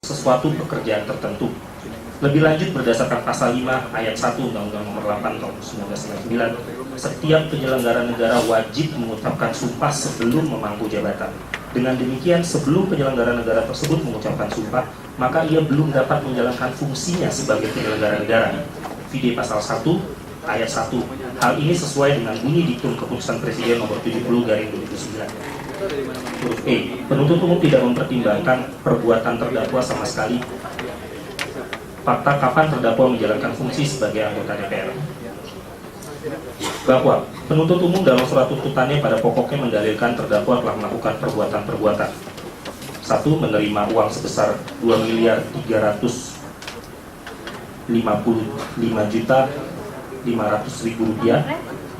sesuatu pekerjaan tertentu. Lebih lanjut, berdasarkan pasal 5 ayat 1 Undang-Undang Nomor 8 Tahun 1999, setiap penyelenggara negara wajib mengucapkan sumpah sebelum memangku jabatan. Dengan demikian, sebelum penyelenggara negara tersebut mengucapkan sumpah, maka ia belum dapat menjalankan fungsinya sebagai penyelenggara negara. VD pasal 1 ayat 1. Hal ini sesuai dengan bunyi diktum Keputusan Presiden Nomor 70/2009. Huruf E. Penuntut umum tidak mempertimbangkan perbuatan terdakwa sama sekali fakta kapan terdakwa menjalankan fungsi sebagai anggota DPR. Bahwa penuntut umum dalam surat tuntutannya pada pokoknya mendalilkan terdakwa telah melakukan perbuatan-perbuatan. 1. Menerima uang sebesar 2.355.500.000 rupiah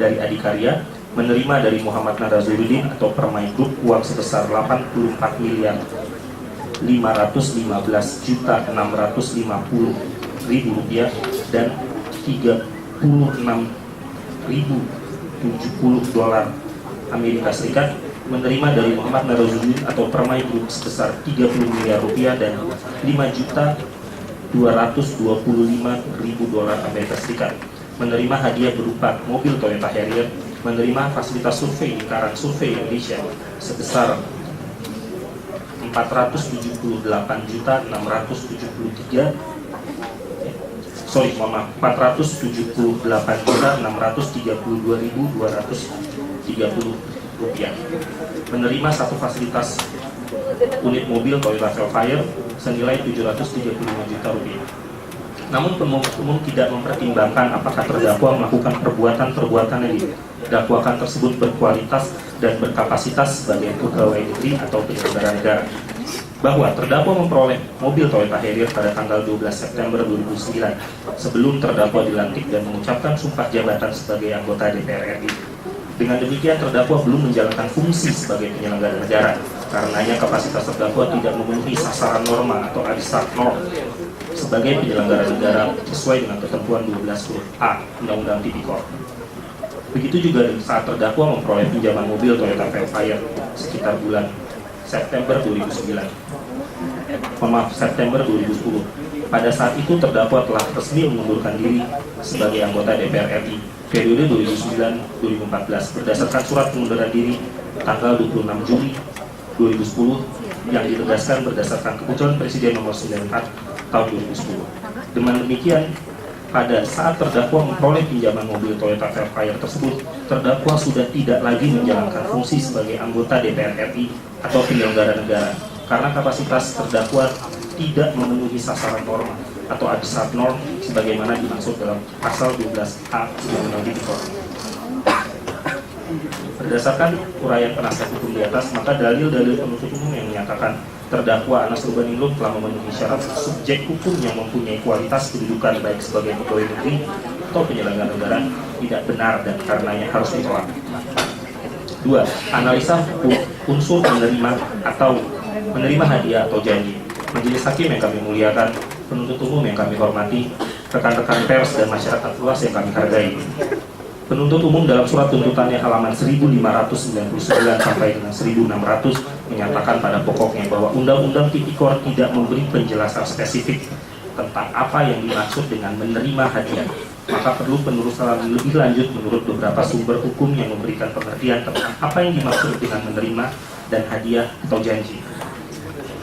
dari adikarya, menerima dari Muhammad Nadazurudin atau Permai Group uang sebesar 84.515.650.000 rupiah dan 36.070 dolar Amerika Serikat, menerima dari Muhammad Nadazurudin atau Permai Group sebesar 30 miliar rupiah dan 5.225.000 dolar Amerika Serikat, menerima hadiah berupa mobil Toyota Harrier, menerima fasilitas survei lingkaran survei Indonesia sebesar 478.632.230 rupiah, menerima satu fasilitas unit mobil Toyota Velfire senilai 735 juta rupiah. Namun penuntut umum tidak mempertimbangkan apakah terdakwa melakukan perbuatan-perbuatan yang didakwakan tersebut berkualitas dan berkapasitas sebagai pegawai negeri atau penyelenggara negara. Bahwa terdakwa memperoleh mobil Toyota Harrier pada tanggal 12 September 2009 sebelum terdakwa dilantik dan mengucapkan sumpah jabatan sebagai anggota DPR RI. Dengan demikian, terdakwa belum menjalankan fungsi sebagai penyelenggara negara. Karenanya kapasitas terdakwa tidak memenuhi sasaran norma atau adstart norm sebagai penyelenggara negara sesuai dengan ketentuan 12 huruf A Undang-Undang Tipikor. Begitu juga saat terdakwa memperoleh pinjaman mobil Toyota Velfire sekitar bulan September 2009. September 2010. Pada saat itu terdakwa telah resmi mengundurkan diri sebagai anggota DPR RI periode 2009-2014 berdasarkan surat pengunduran diri tanggal 26 Juli 2010 yang ditegaskan berdasarkan Keputusan Presiden Nomor 94 tahun 2010. Dengan demikian, pada saat terdakwa memperoleh pinjaman mobil Toyota Velfire tersebut, terdakwa sudah tidak lagi menjalankan fungsi sebagai anggota DPR RI atau penyelenggara negara karena kapasitas terdakwa tidak memenuhi sasaran norma atau adstart norm sebagaimana dimaksud dalam pasal 12A Undang-Undang Tipikor. Berdasarkan uraian penasihat hukum di atas, maka dalil-dalil penuntut umum yang menyatakan terdakwa Anas Urbaningrum telah memenuhi syarat subjek hukum yang mempunyai kualitas kedudukan baik sebagai pegawai negeri atau penyelenggara negara tidak benar dan karenanya harus ditolak. 2. Analisa unsur menerima hadiah atau janji. Majelis hakim yang kami muliakan, penuntut umum yang kami hormati, rekan-rekan pers dan masyarakat luas yang kami hargai. Penuntut umum dalam surat tuntutannya halaman 1599 sampai dengan 1600 menyatakan pada pokoknya bahwa Undang-Undang Tipikor tidak memberi penjelasan spesifik tentang apa yang dimaksud dengan menerima hadiah. Maka perlu penelusuran lebih lanjut menurut beberapa sumber hukum yang memberikan pengertian tentang apa yang dimaksud dengan menerima dan hadiah atau janji.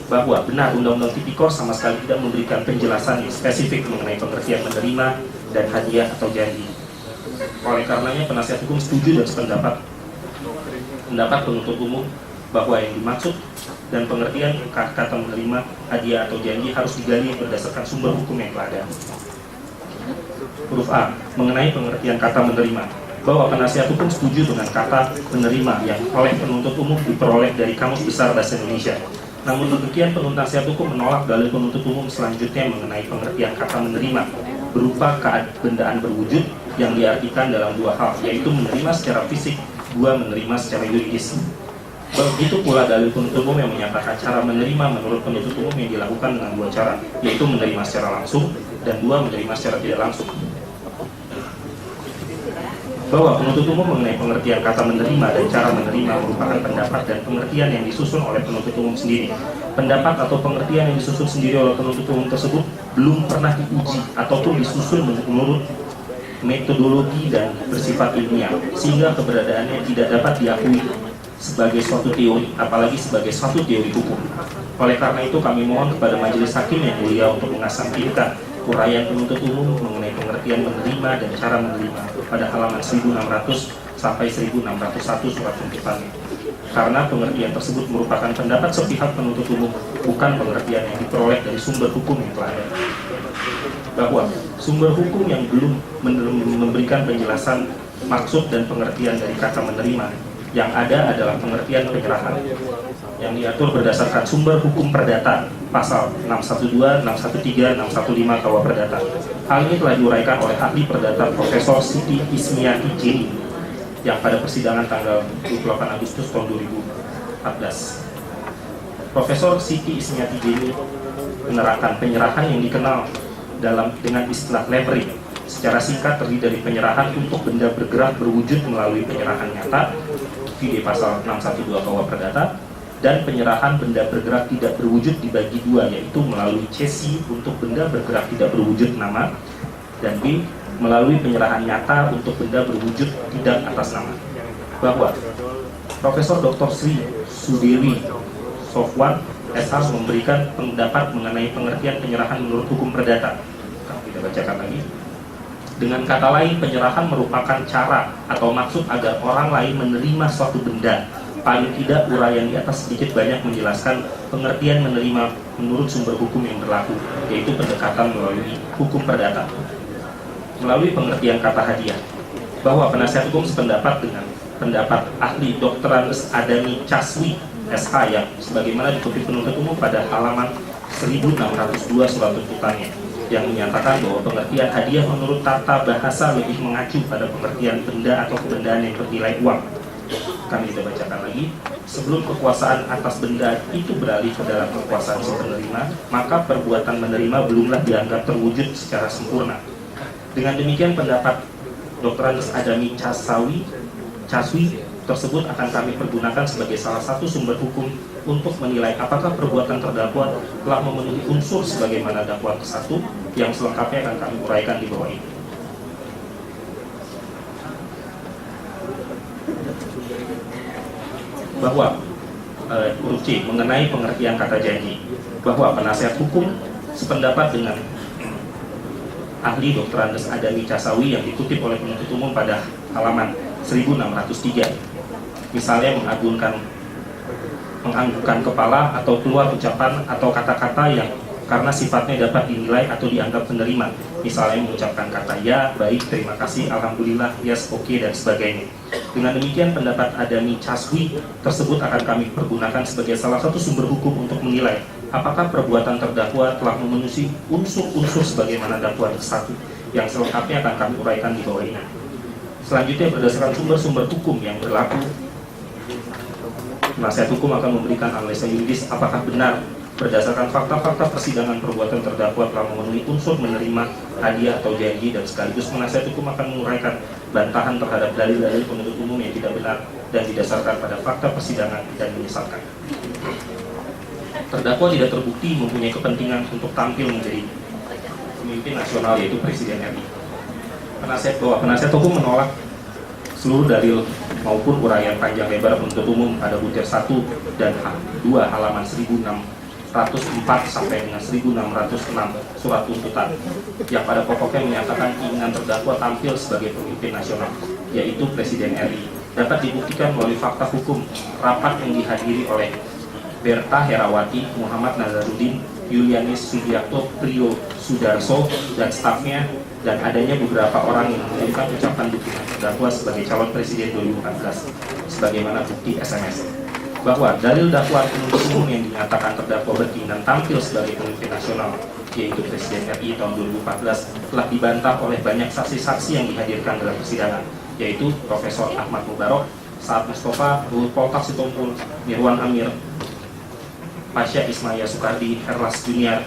Bahwa benar Undang-Undang Tipikor sama sekali tidak memberikan penjelasan yang spesifik mengenai pengertian menerima dan hadiah atau janji. Oleh karenanya penasihat hukum setuju dan sependapat penuntut umum bahwa yang dimaksud dan pengertian kata menerima, hadiah atau janji harus digali berdasarkan sumber hukum yang telah ada. Huruf A. Mengenai pengertian kata menerima, bahwa penasihat hukum setuju dengan kata menerima yang oleh penuntut umum diperoleh dari Kamus Besar Bahasa Indonesia. Namun demikian, penasihat hukum menolak dalil penuntut umum selanjutnya mengenai pengertian kata menerima berupa keadaan berwujud yang diartikan dalam dua hal, yaitu menerima secara fisik, dua menerima secara yuridis. Begitu pula dalil penuntut umum yang menyatakan cara menerima menurut penuntut umum yang dilakukan dengan dua cara, yaitu menerima secara langsung dan dua menerima secara tidak langsung. bahwa penuntut umum mengenai pengertian kata menerima dan cara menerima merupakan pendapat dan pengertian yang disusun oleh penuntut umum sendiri. Pendapat atau pengertian yang disusun sendiri oleh penuntut umum tersebut belum pernah diuji ataupun disusun menurut metodologi dan bersifat ilmiah, sehingga keberadaannya tidak dapat diakui sebagai suatu teori, apalagi sebagai suatu teori hukum. Oleh karena itu kami mohon kepada majelis hakim yang mulia untuk mengesampingkan uraian penuntut umum mengenai pengertian menerima dan cara menerima pada halaman 1600 sampai 1601 surat tuntutannya. Karena pengertian tersebut merupakan pendapat sepihak penuntut umum, bukan pengertian yang diperoleh dari sumber hukum yang telah ada. Bahwa sumber hukum yang belum memberikan penjelasan maksud dan pengertian dari kata menerima, yang ada adalah pengertian penyerahan yang diatur berdasarkan sumber hukum perdata pasal 612, 613, 615 KUH Perdata. Hal ini telah diuraikan oleh ahli perdata Profesor Siti Ismiati Jeni yang pada persidangan tanggal 28 Agustus tahun 2014. Profesor Siti Ismiati Jeni menerangkan penyerahan yang dikenal dengan istilah levering secara singkat terdiri dari penyerahan untuk benda bergerak berwujud melalui penyerahan nyata di pasal 612 KUH Perdata, dan penyerahan benda bergerak tidak berwujud dibagi dua, yaitu melalui cesi untuk benda bergerak tidak berwujud nama, dan B, melalui penyerahan nyata untuk benda berwujud tidak atas nama. Bahwa Profesor Dr. Sri Sudewi Sofwan SH memberikan pendapat mengenai pengertian penyerahan menurut hukum perdata. Kita bacakan lagi. Dengan kata lain, penyerahan merupakan cara atau maksud agar orang lain menerima suatu benda. Paling tidak uraian di atas sedikit banyak menjelaskan pengertian menerima menurut sumber hukum yang berlaku, yaitu pendekatan melalui hukum perdata. Melalui pengertian kata hadiah, bahwa penasihat hukum sependapat dengan pendapat ahli Dr. Andes Adami Caswi SH yang sebagaimana dikutip penuntut umum pada halaman 1602 surat tuntutannya, yang menyatakan bahwa pengertian hadiah menurut tata bahasa lebih mengacu pada pengertian benda atau kebendaan yang bernilai uang. Kami kita bacakan lagi. Sebelum kekuasaan atas benda itu beralih ke dalam kekuasaan si penerima, maka perbuatan menerima belumlah dianggap terwujud secara sempurna. Dengan demikian pendapat Dr. Andes Adami Caswi tersebut akan kami pergunakan sebagai salah satu sumber hukum untuk menilai apakah perbuatan terdakwa telah memenuhi unsur sebagaimana dakwaan ke-1 yang selengkapnya akan kami uraikan di bawah ini. Bahwa huruf C mengenai pengertian kata janji, bahwa penasihat hukum sependapat dengan ahli Dr. Andes Adami Casawi yang dikutip oleh penuntut umum pada halaman 1603, misalnya menganggukkan kepala atau keluar ucapan atau kata-kata yang karena sifatnya dapat dinilai atau dianggap penerima, misalnya mengucapkan kata ya, baik, terima kasih, alhamdulillah, yes, oke, dan sebagainya. Dengan demikian pendapat Adami Caswi tersebut akan kami pergunakan sebagai salah satu sumber hukum untuk menilai apakah perbuatan terdakwa telah memenuhi unsur-unsur sebagaimana dakwaan ke-1 yang selengkapnya akan kami uraikan di bawah ini. Selanjutnya, berdasarkan sumber-sumber hukum yang berlaku, penasihat hukum akan memberikan analisa yuridis apakah benar berdasarkan fakta-fakta persidangan perbuatan terdakwa telah memenuhi unsur menerima hadiah atau janji, dan sekaligus penasihat hukum akan menguraikan bantahan terhadap dalil-dalil penuntut umum yang tidak benar dan didasarkan pada fakta persidangan dan menyesalkan. Terdakwa tidak terbukti mempunyai kepentingan untuk tampil menjadi pemimpin nasional, yaitu Presiden RI. Penasihat hukum menolak seluruh dalil maupun uraian panjang lebar penuntut umum pada butir 1 dan 2 halaman 1604 sampai dengan 1606 surat tuntutan yang pada pokoknya menyatakan keinginan terdakwa tampil sebagai pemimpin nasional, yaitu Presiden RI, dapat dibuktikan melalui fakta hukum rapat yang dihadiri oleh Berta Herawati, Muhammad Nazarudin, Yulianis Sudiakto, Prio Sudarso, dan stafnya, dan adanya beberapa orang yang mengirimkan ucapan dukungan terdakwa sebagai calon presiden 2014 sebagaimana bukti SMS. Bahwa dalil dakwaan penuntut umum yang dinyatakan terdakwa berkeinginan tampil sebagai pemimpin nasional, yaitu Presiden RI tahun 2014, telah dibantah oleh banyak saksi-saksi yang dihadirkan dalam persidangan, yaitu Profesor Ahmad Mubarok, Saad Mustafa, Luhut Poltak Sitompul, Mirwan Amir, Pasha Ismaya Sukardi, Herlas Junior,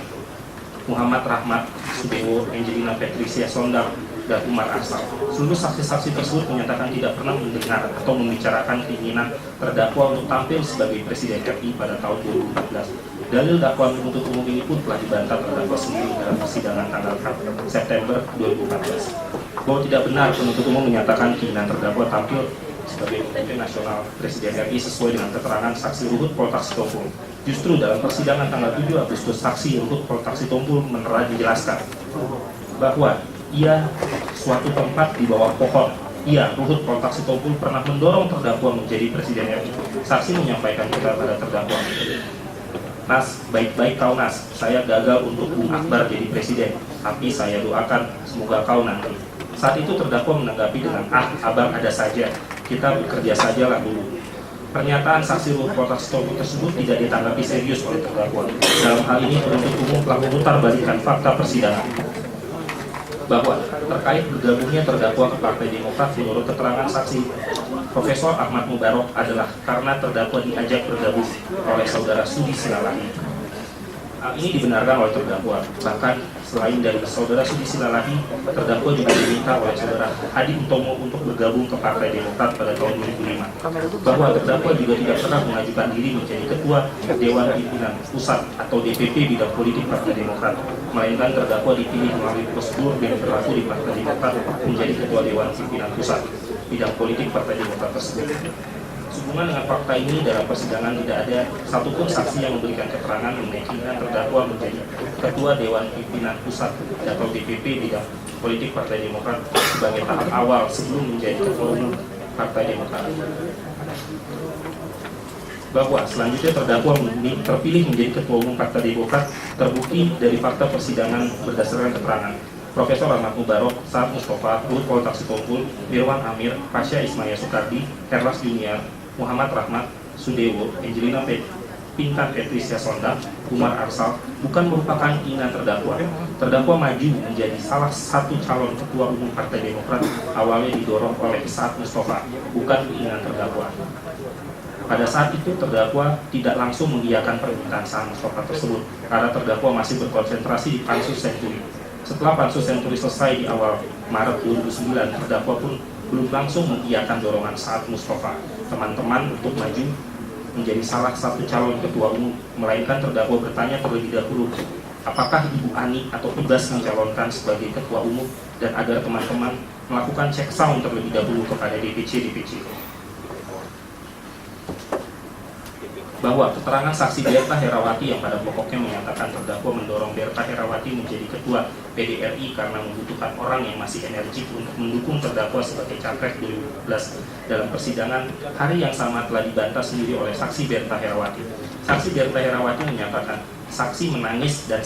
Muhammad Rahmat Sudewo, Angelina Patricia Sondang, dan Umar Arsal. Seluruh saksi-saksi tersebut menyatakan tidak pernah mendengar atau membicarakan keinginan terdakwa untuk tampil sebagai Presiden RI pada tahun 2014. Dalil dakwaan penuntut umum ini pun telah dibantah terdakwa sendiri dalam persidangan tanggal 4 September 2014. Bahwa tidak benar penuntut umum menyatakan keinginan terdakwa tampil sebagai pemimpin nasional Presiden RI sesuai dengan keterangan saksi Ruhut Poltaksitompul. Justru dalam persidangan tanggal 7 Agustus, saksi Ruhut Poltaksitompul menjelaskan bahwa ia suatu tempat di bawah pohon. Ia, Ruhut Poltaksitompul, pernah mendorong terdakwa menjadi Presiden RI. Saksi menyampaikan kepada terdakwa, "Nas, baik-baik kau Nas, saya gagal untuk Bung Akbar jadi presiden, tapi saya doakan semoga kau nanti." Saat itu terdakwa menanggapi dengan, abang ada saja, kita bekerja sajalah dulu." Pernyataan saksi Ruhut Poltaksitompul tersebut tidak ditanggapi serius oleh terdakwa. Dalam hal ini penuntut umum telah memutarbalikkan fakta persidangan bahwa terkait bergabungnya terdakwa ke Partai Demokrat menurut keterangan saksi Profesor Ahmad Mubarok adalah karena terdakwa diajak bergabung oleh saudara Sudi Silalahi. Hal ini dibenarkan oleh terdakwa. Bahkan selain dari saudara Sudi Silalahi, terdakwa juga diminta oleh saudara Hadi Utomo untuk bergabung ke Partai Demokrat pada tahun 2005. Bahwa terdakwa juga tidak pernah mengajukan diri menjadi ketua Dewan Pimpinan Pusat atau DPP bidang politik Partai Demokrat, melainkan terdakwa dipilih melalui prosedur yang berlaku di Partai Demokrat menjadi ketua Dewan Pimpinan Pusat bidang politik Partai Demokrat tersebut. Sehubungan dengan fakta ini, dalam persidangan tidak ada satupun saksi yang memberikan keterangan mengenai keinginan terdakwa menjadi ketua Dewan Pimpinan Pusat atau DPP bidang politik Partai Demokrat sebagai tahap awal sebelum menjadi ketua umum Partai Demokrat. Bahwa selanjutnya terdakwa terpilih menjadi ketua umum Partai Demokrat terbukti dari fakta persidangan berdasarkan keterangan Profesor Ahmad Mubarok, Saad Mustafa, Ruhut Poltaksitompul, Mirwan Amir, Pasha Ismail Soekardi, Herlas Junior, Muhammad Rahmat Sudewo, Angelina Pinkan Patricia Sonda, Umar Arsal bukan merupakan keinginan terdakwa. Terdakwa maju menjadi salah satu calon ketua umum Partai Demokrat awalnya didorong oleh Saad Mustafa, bukan keinginan terdakwa. Pada saat itu terdakwa tidak langsung mengiyakan permintaan Saad Mustafa tersebut karena terdakwa masih berkonsentrasi di pansus Senturi. Setelah pansus Senturi selesai di awal Maret 2009, terdakwa pun belum langsung mengiyakan dorongan Saad Mustafa teman-teman untuk maju menjadi salah satu calon ketua umum, melainkan terdakwa bertanya terlebih dahulu apakah Ibu Ani atau Ibas mencalonkan sebagai ketua umum dan agar teman-teman melakukan cek sound terlebih dahulu kepada DPC. Bahwa keterangan saksi Berta Herawati yang pada pokoknya menyatakan terdakwa mendorong Berta Herawati menjadi ketua PDRI karena membutuhkan orang yang masih energik untuk mendukung terdakwa sebagai capres 2012. Dalam persidangan hari yang sama telah dibantah sendiri oleh saksi Berta Herawati. Saksi Berta Herawati menyatakan saksi menangis dan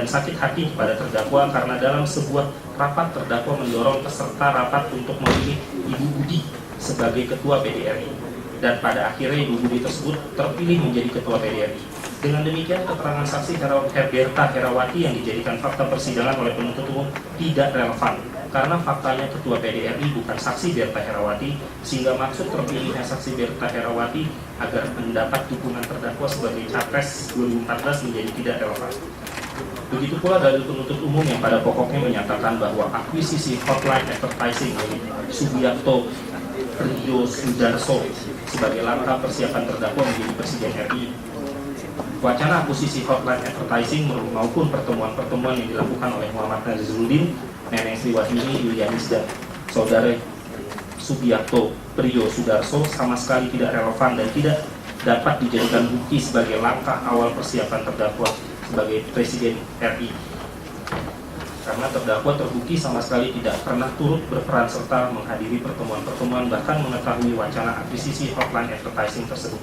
sakit hati kepada terdakwa karena dalam sebuah rapat terdakwa mendorong peserta rapat untuk memilih Ibu Budi sebagai ketua PDRI. Dan pada akhirnya Ibu Budi tersebut terpilih menjadi ketua PDRI. Dengan demikian keterangan saksi Berta Herawati yang dijadikan fakta persidangan oleh penuntut umum tidak relevan karena faktanya ketua PDRI bukan saksi Berta Herawati, sehingga maksud terpilihnya saksi Berta Herawati agar mendapat dukungan terdakwa sebagai capres 2014 menjadi tidak relevan. Begitu pula dalil penuntut umum yang pada pokoknya menyatakan bahwa akuisisi hotline advertising milik Subiakto Rio Sudarso sebagai langkah persiapan terdakwa menjadi Presiden RI. Wacana akuisisi hotline advertising maupun pertemuan-pertemuan yang dilakukan oleh Muhammad Nazarudin, Neneng Sriwahyuni, Yulianis dan saudara Subiakto Rio Sudarso sama sekali tidak relevan dan tidak dapat dijadikan bukti sebagai langkah awal persiapan terdakwa sebagai Presiden RI. Karena terdakwa terbukti sama sekali tidak pernah turut berperan serta menghadiri pertemuan-pertemuan bahkan mengetahui wacana akuisisi hotline advertising tersebut.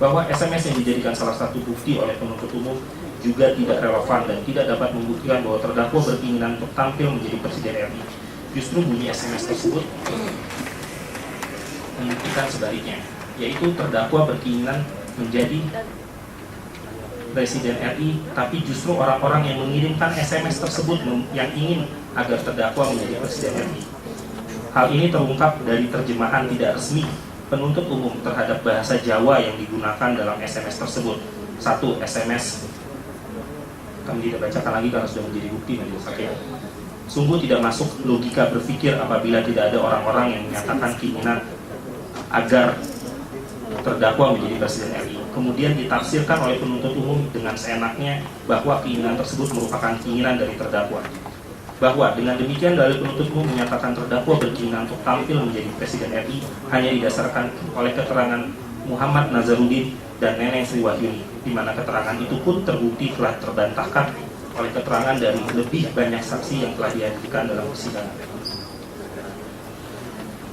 Bahwa SMS yang dijadikan salah satu bukti oleh penuntut umum juga tidak relevan dan tidak dapat membuktikan bahwa terdakwa berkeinginan untuk tampil menjadi Presiden RI. Justru bunyi SMS tersebut membuktikan sebaliknya, yaitu terdakwa berkeinginan menjadi Presiden RI, tapi justru orang-orang yang mengirimkan SMS tersebut yang ingin agar terdakwa menjadi Presiden RI. Hal ini terungkap dari terjemahan tidak resmi penuntut umum terhadap bahasa Jawa yang digunakan dalam SMS tersebut. 1. SMS kami tidak bacakan lagi karena sudah menjadi bukti majelis hakim. Sungguh tidak masuk logika berpikir apabila tidak ada orang-orang yang menyatakan keinginan agar terdakwa menjadi Presiden RI. Kemudian ditafsirkan oleh penuntut umum dengan seenaknya bahwa keinginan tersebut merupakan keinginan dari terdakwa. Bahwa dengan demikian dalil penuntut umum menyatakan terdakwa berkeinginan untuk tampil menjadi Presiden RI hanya didasarkan oleh keterangan Muhammad Nazarudin dan Neneng Sri Wahyuni, di mana keterangan itu pun terbukti telah terbantahkan oleh keterangan dari lebih banyak saksi yang telah dihadirkan dalam persidangan.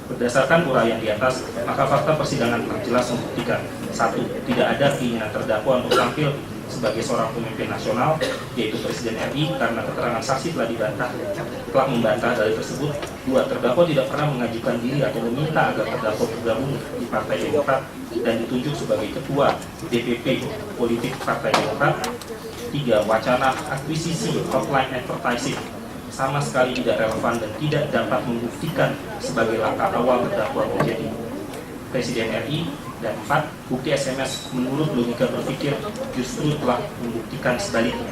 Berdasarkan uraian di atas, maka fakta persidangan telah jelas membuktikan: 1. Tidak ada keinginan terdakwa untuk tampil sebagai seorang pemimpin nasional, yaitu Presiden RI, karena keterangan saksi telah membantah dalil tersebut. 2. Terdakwa tidak pernah mengajukan diri atau meminta agar terdakwa bergabung di Partai Demokrat dan ditunjuk sebagai ketua DPP politik Partai Demokrat. 3. Wacana akuisisi offline advertising sama sekali tidak relevan dan tidak dapat membuktikan sebagai langkah awal terdakwa menjadi Presiden RI. Dan 4. Bukti SMS menurut logika berpikir justru telah membuktikan sebaliknya.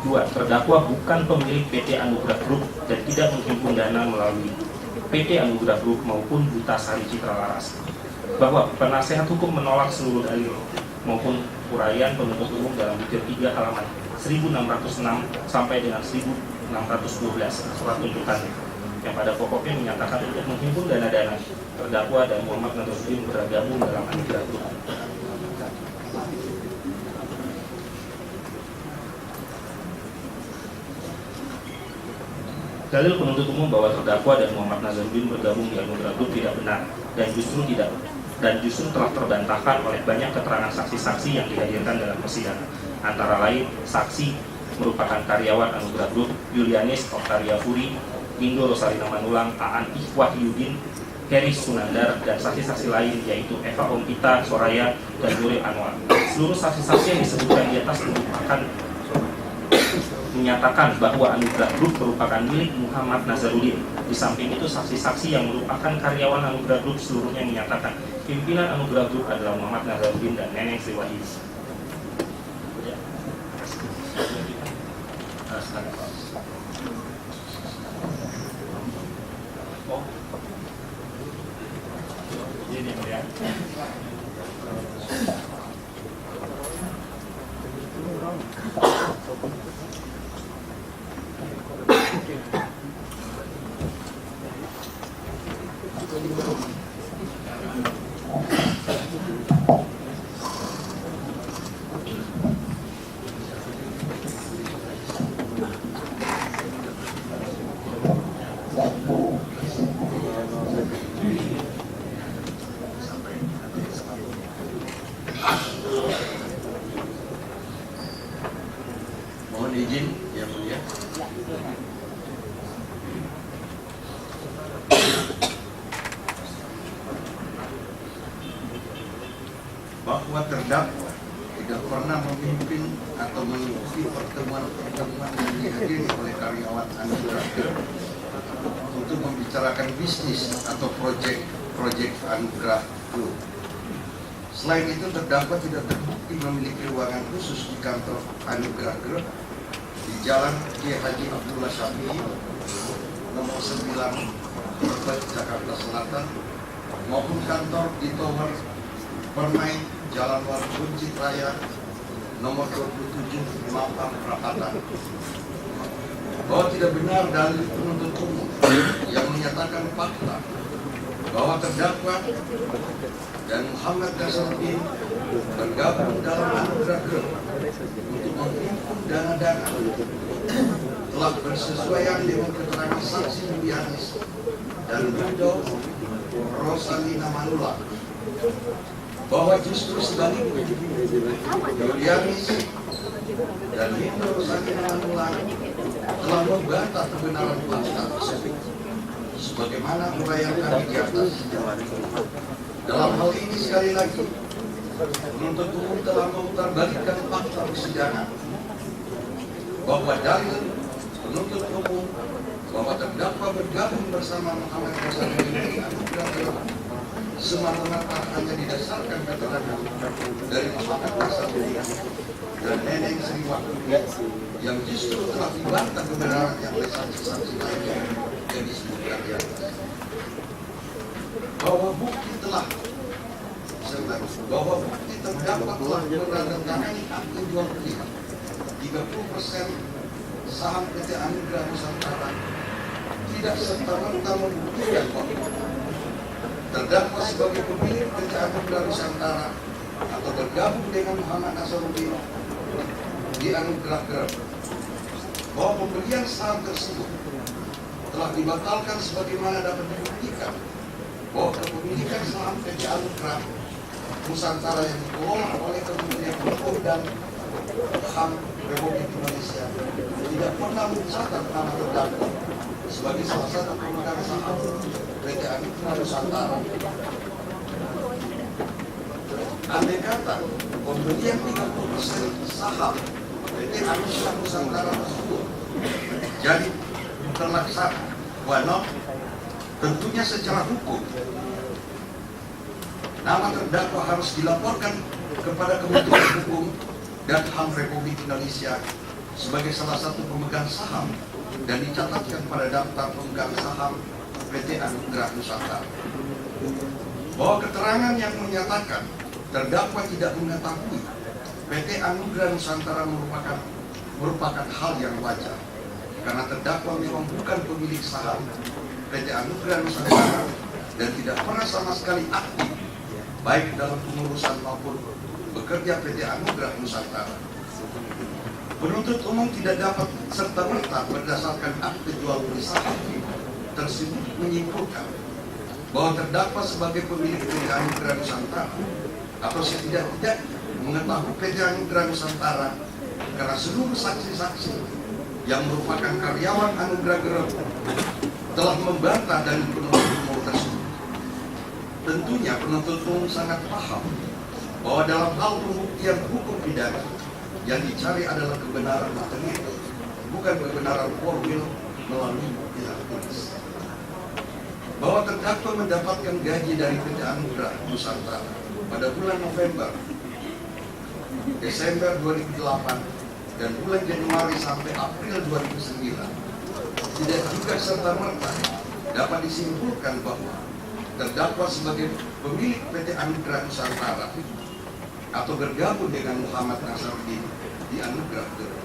2. Terdakwa bukan pemilik PT Anugrah Group dan tidak menghimpun dana melalui PT Anugrah Group maupun Buta Sari Citra Laras. Bahwa penasehat hukum menolak seluruh dalil maupun uraian penuntut umum dalam butir 3 halaman 1606 sampai dengan 1612 surat tuntutan yang pada pokoknya menyatakan untuk menghimpun dana-dana terdakwa dan Muhammad Nazarudin bergabung dalam Anugrah Group. Dalil penuntut umum bahwa terdakwa dan Muhammad Nazarudin bergabung di Anugrah Group tidak benar dan justru telah terbantahkan oleh banyak keterangan saksi-saksi yang dihadirkan dalam persidangan. Antara lain, saksi merupakan karyawan Anugrah Group, Yulianis Oktaria Furi, Indo Rosalina Manulang, Aan Wahyudin, Heri Sunandar, dan saksi-saksi lain yaitu Eva Ompita, Soraya, dan Nuril Anwar. Seluruh saksi-saksi yang disebutkan di atas menyatakan bahwa Anugrah Group merupakan milik Muhammad Nazarudin. Di samping itu, saksi-saksi yang merupakan karyawan Anugrah Group seluruhnya menyatakan pimpinan Anugrah Group adalah Muhammad Nazarudin dan Neneng Sri Wahyuni. Mohon izin, Yang Mulia. Bahwa terdakwa tidak pernah memimpin atau mengikuti pertemuan-pertemuan yang dihadiri oleh karyawan Anugrah untuk membicarakan bisnis atau proyek Anugrah Group. Selain itu, terdakwa tidak terbukti memiliki ruangan khusus di kantor Anugrah Group di Jalan Kiai Haji Abdullah Syafi'i, nomor 9, Tebet, Jakarta Selatan, maupun kantor di Tower Permai, Jalan Warukuncit Raya, nomor 27, Mampang, Perapatan. Bahwa tidak benar dalil penuntut umum yang menyatakan fakta bahwa terdakwa dan Muhammad Nazarudin bergabung dalam Anugrah Group untuk menghimpun dana-dana telah bersesuaian dengan keterangan saksi Yulianis dan Indo Rosalina Manulang, bahwa justru sebaliknya Yulianis dan Indo Rosalina Manulang telah membantah kebenaran fakta tersebut sebagaimana uraian kami di atas. Dalam hal ini sekali lagi penuntut umum telah memutarbalikkan fakta persidangan bahwa dalil penuntut umum bahwa terdakwa bergabung bersama Muhammad Nazarudin di Anugrah Group semata-mata hanya didasarkan keterangan dari Muhammad Nasarudin dan Neneng Sriwakuni yang justru telah dibantah kebenarannya oleh saksi-saksi lainnya yang disebutkan di atas. Bahwa bukti terdapat telah menandatangani akte jual beli 30% saham PT Anugrah Nusantara tidak serta-merta membuktikan bahwa terdakwa sebagai pemilik PT Anugrah Nusantara atau bergabung dengan Muhammad Nasarudin di Anugrah Group, bahwa pembelian saham tersebut telah dibatalkan sebagaimana dapat dibuktikan bahwa kepemilikan saham PT Anugrah Nusantara yang dikelola oleh Kementerian Hukum dan HAM Republik Indonesia tidak pernah mencatat nama terdakwa sebagai salah satu pemegang saham PT Anugrah Nusantara. Andai kata pembelian 30% saham PT Anugrah Nusantara tersebut jadi terlaksana, tentunya secara hukum nama terdakwa harus dilaporkan kepada Kementerian Hukum dan HAM Republik Indonesia sebagai salah satu pemegang saham dan dicatatkan pada daftar pemegang saham PT Anugrah Nusantara. Bahwa keterangan yang menyatakan terdakwa tidak mengetahui PT Anugrah Nusantara merupakan hal yang wajar, karena terdakwa memang bukan pemilik saham PT Anugrah Nusantara dan tidak pernah sama sekali aktif baik dalam pengurusan maupun bekerja PT Anugrah Nusantara. Penuntut umum tidak dapat serta-merta berdasarkan akte jual beli saham tersebut menyimpulkan bahwa terdakwa sebagai pemilik PT Anugrah Nusantara atau setidak-tidaknya mengetahui PT Anugrah Nusantara, karena seluruh saksi-saksi yang merupakan karyawan Anugrah Group telah membantah dari penuntut umum tersebut. Tentunya penuntut umum sangat paham bahwa dalam hal pembuktian hukum pidana yang dicari adalah kebenaran material, bukan kebenaran formil melalui bukti tulis. Bahwa terdakwa mendapatkan gaji dari PT Anugrah Nusantara pada bulan November, Desember 2008 dan bulan Januari sampai April 2009 tidak juga serta-merta dapat disimpulkan bahwa terdakwa sebagai pemilik PT Anugrah Nusantara atau bergabung dengan Muhammad Nasarudin di Anugrah Group.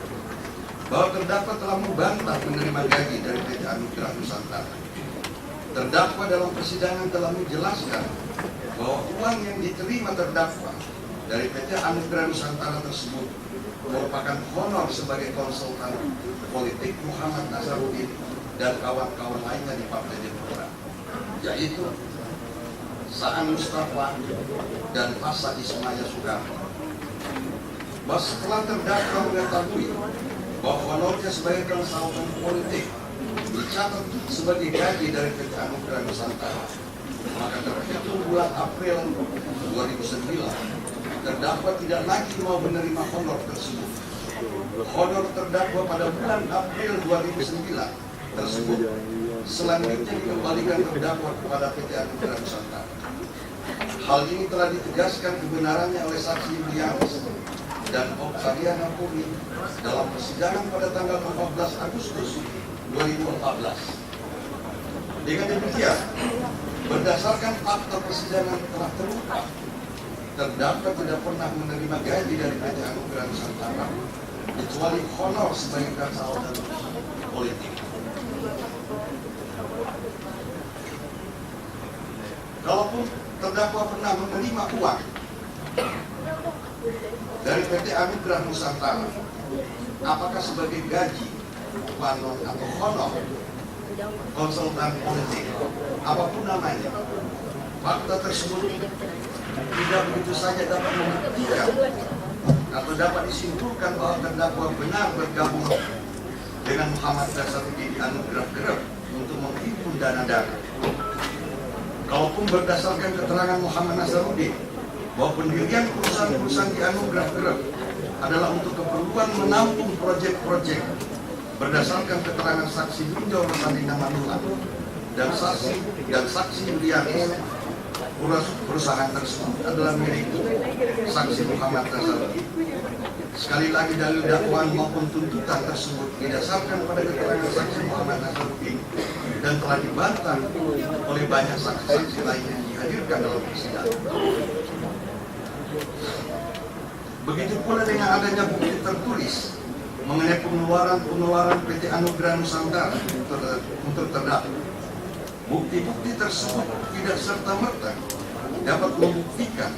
Bahwa terdakwa telah membantah menerima gaji dari PT Anugrah Nusantara. Terdakwa dalam persidangan telah menjelaskan bahwa uang yang diterima terdakwa dari PT Anugrah Nusantara tersebut merupakan honor sebagai konsultan politik Muhammad Nasarudin dan kawan-kawan lainnya di Partai Demokrat, yaitu Saan Mustafa dan Fasa Ismaya Soekarno. Bahwa setelah terdakwa mengetahui bahwa honornya sebagai konsultan politik dicatat sebagai gaji dari PT Anugrah Nusantara, maka terhitung bulan April 2009 terdakwa tidak lagi mau menerima honor tersebut. Honor terdakwa pada bulan April 2009 tersebut selanjutnya dikembalikan terdakwa kepada PT Anugrah Nusantara. Hal ini telah ditegaskan kebenarannya oleh saksi Yulianis dan Oktariana Puri dalam persidangan pada tanggal 14 Agustus 2014. Dengan demikian, berdasarkan fakta persidangan telah terungkap, terdakwa tidak pernah menerima gaji dari PT Anugrah Nusantara kecuali honor sebagai konsultan politik. Kalaupun terdakwa pernah menerima uang dari PT Anugrah Nusantara, apakah sebagai gaji, panon atau honor konsultan politik, apapun namanya, fakta tersebut tidak begitu saja dapat membuktikan atau dapat disimpulkan bahwa terdakwa benar bergabung dengan Muhammad Nasarudin di Anugrah Group untuk menghimpun dana-dana. Kalaupun berdasarkan keterangan Muhammad Nasarudin bahwa pendirian perusahaan-perusahaan di Anugrah Group adalah untuk keperluan menampung proyek-proyek, berdasarkan keterangan saksi Window Rosalina Manula dan saksi Yulianis, perusahaan tersebut adalah milik saksi Muhammad Nazarudin. Sekali lagi dalil dakwaan maupun tuntutan tersebut didasarkan pada keterangan saksi Muhammad Nazarudin dan telah dibantah oleh banyak saksi-saksi lain yang dihadirkan dalam persidangan. Begitu pula dengan adanya bukti tertulis mengenai pengeluaran PT Anugerah Nusantara untuk terdakwa. Bukti-bukti tersebut tidak serta-merta dapat membuktikan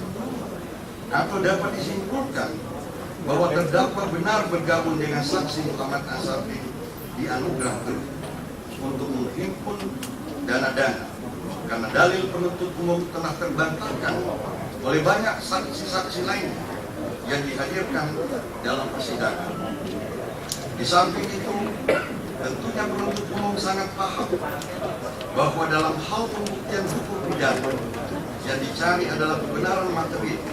atau dapat disimpulkan bahwa terdakwa benar bergabung dengan saksi Muhammad Nazarudin di Anugerah Group untuk menghimpun dana-dana, karena dalil penuntut umum telah terbantahkan oleh banyak saksi-saksi lain yang dihadirkan dalam persidangan. Di samping itu, tentunya penuntut umum sangat paham bahwa dalam hal pembuktian hukum pidana yang dicari adalah kebenaran material,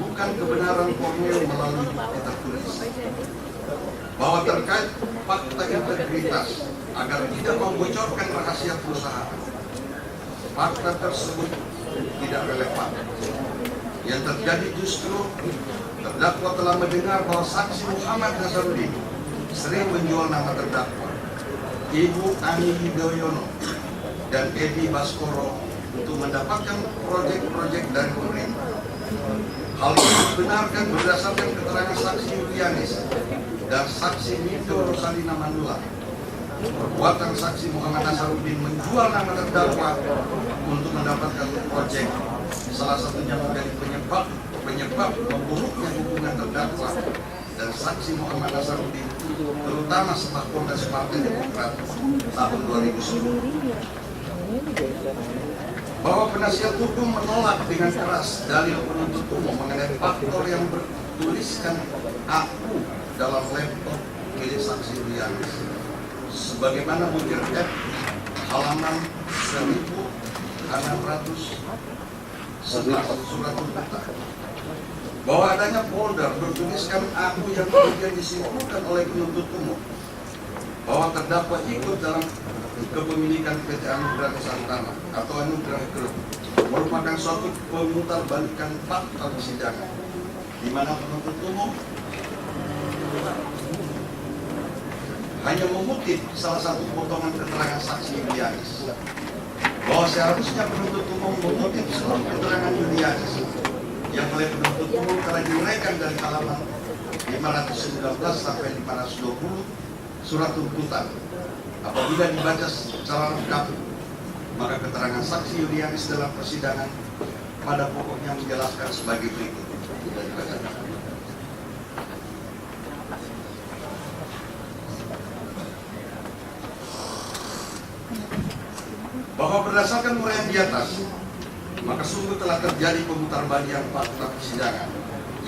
bukan kebenaran formil melalui bukti tertulis. Bahwa terkait fakta integritas agar tidak membocorkan rahasia perusahaan, fakta tersebut tidak relevan. Yang terjadi justru terdakwa telah mendengar bahwa saksi Muhammad Nazarudin sering menjual nama terdakwa Ibu Ani Yudhoyono dan Edi Baskoro untuk mendapatkan proyek-proyek dari pemerintah. Hal ini dibenarkan berdasarkan keterangan saksi Yulianis dan saksi Mindo Rosalina Mandula. Perbuatan saksi Muhammad Nazarudin menjual nama terdakwa untuk mendapatkan proyek, salah satunya menjadi penyebab memburuknya hubungan terdakwa dan saksi Muhammad Nazarudin, terutama setelah Kongres Partai Demokrat tahun 2010. Bahwa penasihat hukum menolak dengan keras dalil penuntut umum mengenai faktor yang bertuliskan aku dalam laptop milik saksi Yulianis, sebagaimana butir F halaman 1611 surat tuntutan. Bahwa adanya folder bertuliskan aku yang kemudian disimpulkan oleh penuntut umum bahwa terdakwa ikut dalam kepemilikan PT Anugerah Nusantara atau Anugerah Group merupakan suatu pemutarbalikan fakta persidangan, di mana penuntut umum hanya mengutip salah satu potongan keterangan saksi Yulianis, bahwa seharusnya penuntut umum mengutip seluruh keterangan Yulianis yang oleh penuntut umum telah diuraikan dari halaman 519 sampai 520 surat tuntutan. Apabila dibaca secara lengkap, maka keterangan saksi Yulianis dalam persidangan pada pokoknya menjelaskan sebagai berikut. Tidak dibacakan. Bahwa berdasarkan uraian di atas, maka sungguh telah terjadi pemutarbalikan fakta persidangan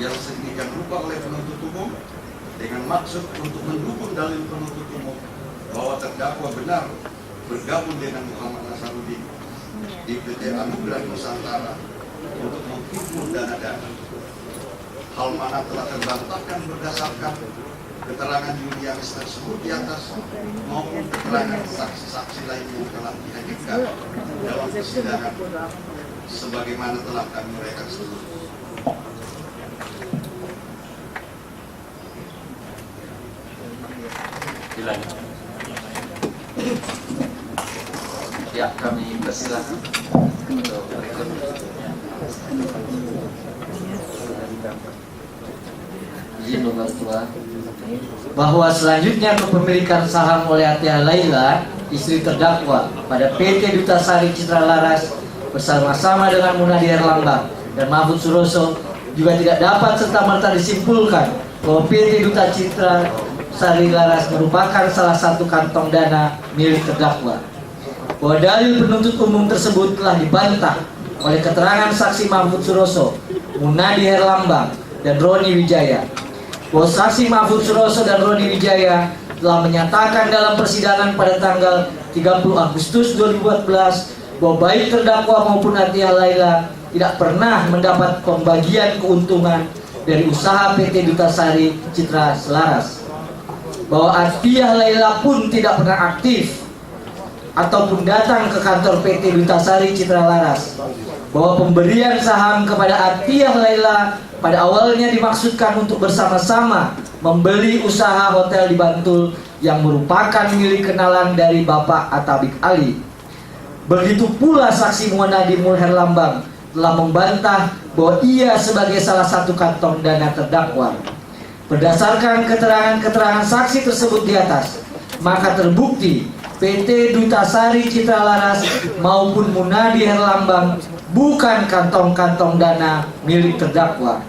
yang sedemikian rupa oleh penuntut umum dengan maksud untuk mendukung dalil penuntut umum bahwa terdakwa benar bergabung dengan Muhammad Nazarudin di PT Anugerah Nusantara untuk menghimpun dana-dana. Hal mana telah terbantahkan berdasarkan keterangan Yulianis tersebut di atas maupun keterangan saksi-saksi lain yang telah dihadirkan dalam persidangan sebagaimana telah kami uraikan sebelumnya. Ya, kami persilakan untuk berikut. Izin Bapak Ketua, bahwa selanjutnya kepemilikan saham oleh Atia Laila, istri terdakwa, pada PT Duta Sari Citra Laras bersama-sama dengan Munadi Herlambang dan Mahfud Suroso juga tidak dapat serta-merta disimpulkan bahwa PT Duta Citra Sari Laras merupakan salah satu kantong dana milik terdakwa. Bahwa dalil penuntut umum tersebut telah dibantah oleh keterangan saksi Mahfud Suroso, Munadi Herlambang, dan Roni Wijaya. Bahwa saksi Mahfud Suroso dan Roni Wijaya telah menyatakan dalam persidangan pada tanggal 30 Agustus 2014 bahwa baik terdakwa maupun Atia Laila tidak pernah mendapat pembagian keuntungan dari usaha PT Duta Sari Citra Selaras. Bahwa Atia Laila pun tidak pernah aktif ataupun datang ke kantor PT Duta Sari Citra Laras. bahwa pemberian saham kepada Athiah Laila pada awalnya dimaksudkan untuk bersama-sama membeli usaha hotel di Bantul yang merupakan milik kenalan dari Bapak Atabik Ali. Begitu pula saksi Muwanadi Mul Herlambang telah membantah bahwa ia sebagai salah satu kantong dana terdakwa. Berdasarkan keterangan-keterangan saksi tersebut di atas, maka terbukti PT Dutasari Citra Laras maupun Muwanadi Herlambang bukan kantong-kantong dana milik terdakwa.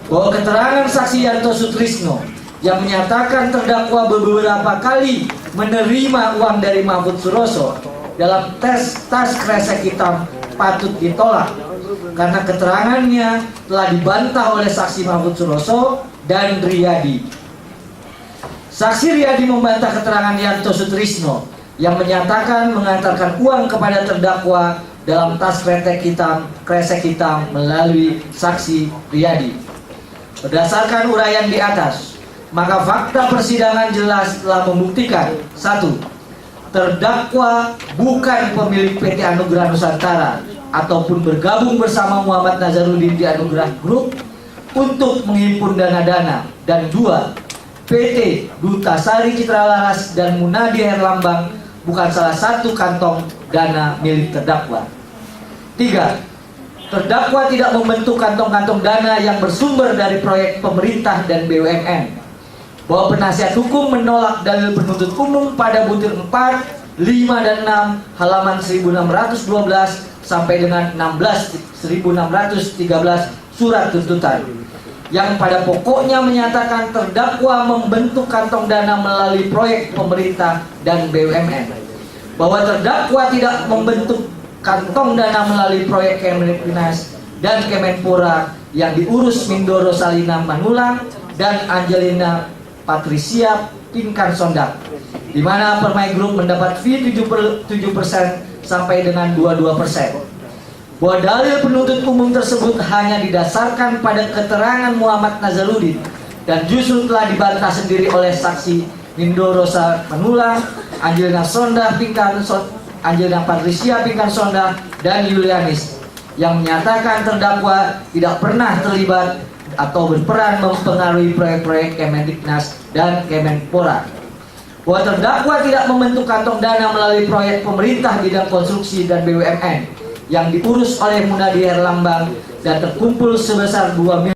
Bahwa keterangan saksi Yanto Sutrisno yang menyatakan terdakwa beberapa kali menerima uang dari Mahfud Suroso dalam tes tas kresek hitam patut ditolak karena keterangannya telah dibantah oleh saksi Mahfud Suroso dan Riyadi. Saksi Riyadi membantah keterangan Yanto Sutrisno yang menyatakan mengantarkan uang kepada terdakwa dalam tas kresek hitam melalui saksi Riyadi. Berdasarkan uraian di atas, maka fakta persidangan jelas telah membuktikan: 1. Terdakwa bukan pemilik PT Anugerah Nusantara ataupun bergabung bersama Muhammad Nazarudin di Anugerah Group untuk menghimpun dana-dana. Dan 2. PT Dutasari Citra Laras dan Muwanadi Herlambang bukan salah satu kantong dana milik terdakwa. 3. Terdakwa tidak membentuk kantong-kantong dana yang bersumber dari proyek pemerintah dan BUMN. Bahwa penasihat hukum menolak dalil penuntut umum pada butir 4, 5, dan 6 halaman 1612 sampai dengan 1613 surat tuntutan, yang pada pokoknya menyatakan terdakwa membentuk kantong dana melalui proyek pemerintah dan BUMN. Bahwa terdakwa tidak membentuk kantong dana melalui proyek Kemenpinas dan Kemenpora yang diurus Mindoro Salina Manulang dan Angelina Patricia Pinkan Sondak, di mana Permai Group mendapat fee 7% sampai dengan 22%. Bahwa dalil penuntut umum tersebut hanya didasarkan pada keterangan Muhammad Nazarudin dan justru telah dibantah sendiri oleh saksi Mindoro Salina Manulang, Angelina Patricia Pinkan Sondak, dan Yulianis, yang menyatakan terdakwa tidak pernah terlibat atau berperan mempengaruhi proyek-proyek Kemendiknas dan Kemenpora. Bahwa terdakwa tidak membentuk kantong dana melalui proyek pemerintah bidang konstruksi dan BUMN yang diurus oleh Muwanadi Herlambang dan terkumpul sebesar 2